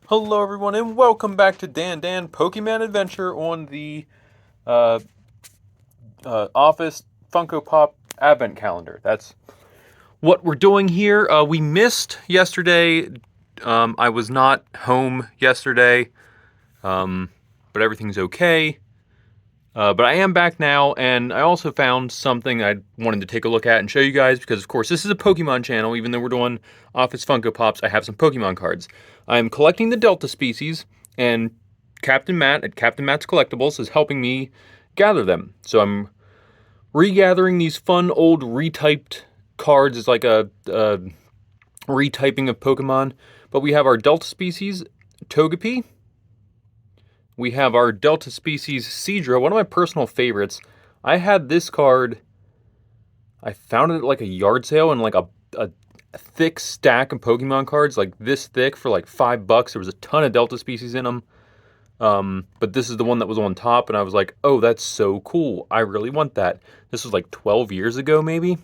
Hello, everyone, and welcome back to Dan Pokemon Adventure on the uh, Office Funko Pop Advent Calendar. That's what we're doing here. We missed yesterday. I was not home yesterday, but everything's okay. But I am back now, and I also found something I wanted to take a look at and show you guys because, of course, this is a Pokemon channel. Even though we're doing Office Funko Pops, I have some Pokemon cards. I'm collecting the Delta species, and Captain Matt at Captain Matt's Collectibles is helping me gather them. So I'm regathering these fun old retyped cards. It's like a retyping of Pokemon. But we have our Delta species, Togepi. We have our Delta species Seadra, one of my personal favorites. I had this card, I found it at like a yard sale in like a thick stack of Pokemon cards, like this thick for like $5. There was a ton of Delta species in them. But this is the one that was on top, and I was like, oh, that's so cool. I really want that. This was like 12 years ago, maybe?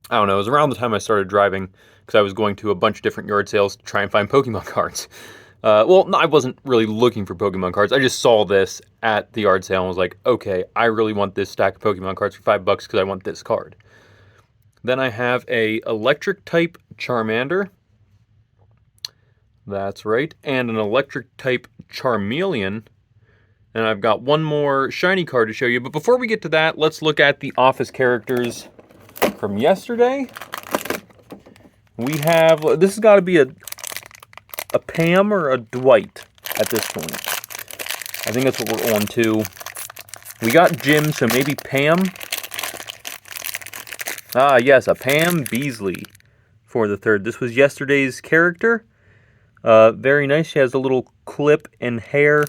I don't know. It was around the time I started driving, because I was going to a bunch of different yard sales to try and find Pokemon cards. Well, no, I wasn't really looking for Pokemon cards. I just saw this at the yard sale and was like, okay, I really want this stack of Pokemon cards for $5 because I want this card. Then I have a electric type Charmander. That's right. And an electric type Charmeleon. And I've got one more shiny card to show you. But before we get to that, let's look at the office characters from yesterday. We have, this has got to be a Pam or a Dwight at this point. I think that's what we're on to. We got Jim, so maybe Pam. Ah, yes, a Pam Beasley for the third. This was yesterday's character. Very nice. She has a little clip and hair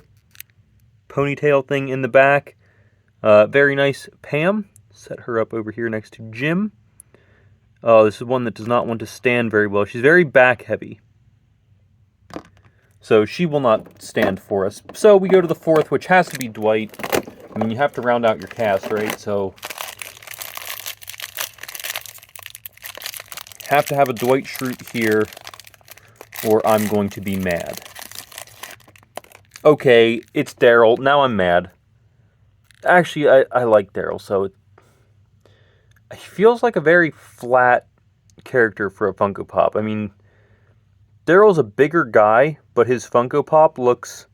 ponytail thing in the back. Very nice Pam. Set her up over here next to Jim. Oh, this is one that does not want to stand very well. She's very back heavy. So she will not stand for us. So we go to the fourth, which has to be Dwight. I mean, you have to round out your cast, right? So have to have a Dwight Schrute here, or I'm going to be mad. Okay, it's Daryl. Now I'm mad. Actually, I like Daryl, so it feels like a very flat character for a Funko Pop. I mean, Daryl's a bigger guy, but his Funko Pop looks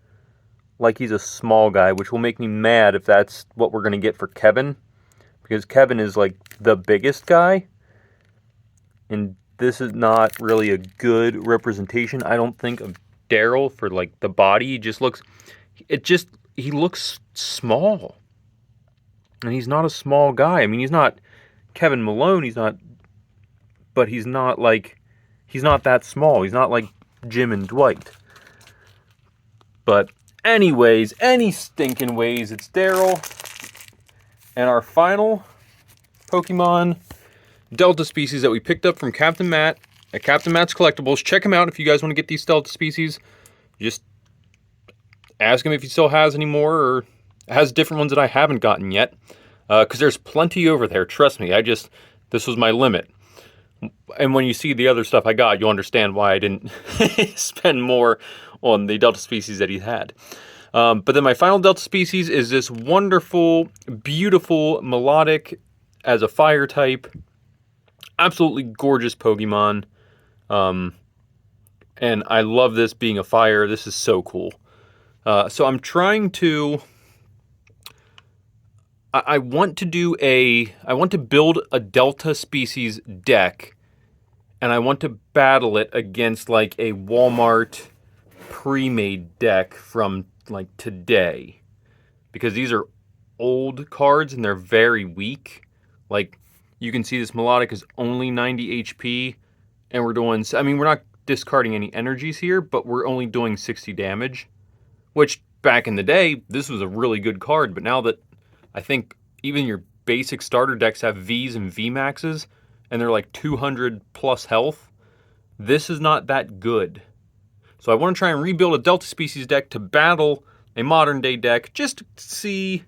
like he's a small guy, which will make me mad if that's what we're going to get for Kevin. Because Kevin is like the biggest guy. And this is not really a good representation, I don't think, of Daryl for like the body. He looks small. And he's not a small guy. I mean, he's not Kevin Malone, but he's not that small. He's not like Jim and Dwight. But anyways, any stinking ways, it's Daryl. And our final Pokemon Delta species that we picked up from Captain Matt at Captain Matt's Collectibles. Check him out if you guys want to get these Delta species. Just ask him if he still has any more or has different ones that I haven't gotten yet. Because there's plenty over there, trust me. This was my limit. And when you see the other stuff I got, you'll understand why I didn't spend more on the Delta species that he had. But then my final Delta species is this wonderful, beautiful, melodic as a fire type. Absolutely gorgeous Pokemon. And I love this being a fire. This is so cool. So I'm trying to... I want to build a Delta species deck, and I want to battle it against like a Walmart pre-made deck from like today, because these are old cards and they're very weak. Like you can see this Melodic is only 90 HP, and we're not discarding any energies here, but we're only doing 60 damage, which back in the day, this was a really good card, but now that I think even your basic starter decks have Vs and Vmaxes, and they're like 200 plus health. This is not that good. So I want to try and rebuild a Delta species deck to battle a modern day deck, just to see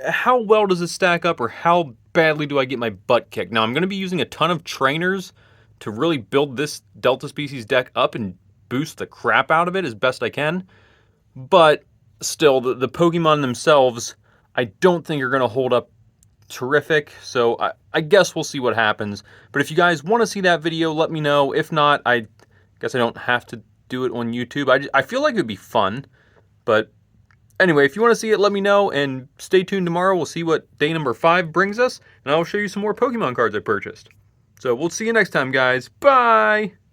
how well does it stack up, or how badly do I get my butt kicked. Now I'm going to be using a ton of trainers to really build this Delta species deck up and boost the crap out of it as best I can. But still, the Pokemon themselves, I don't think are going to hold up terrific. So I guess we'll see what happens. But if you guys want to see that video, let me know. If not, I guess I don't have to do it on YouTube. I feel like it would be fun. But anyway, if you want to see it, let me know. And stay tuned tomorrow. We'll see what day number 5 brings us. And I'll show you some more Pokemon cards I purchased. So we'll see you next time, guys. Bye!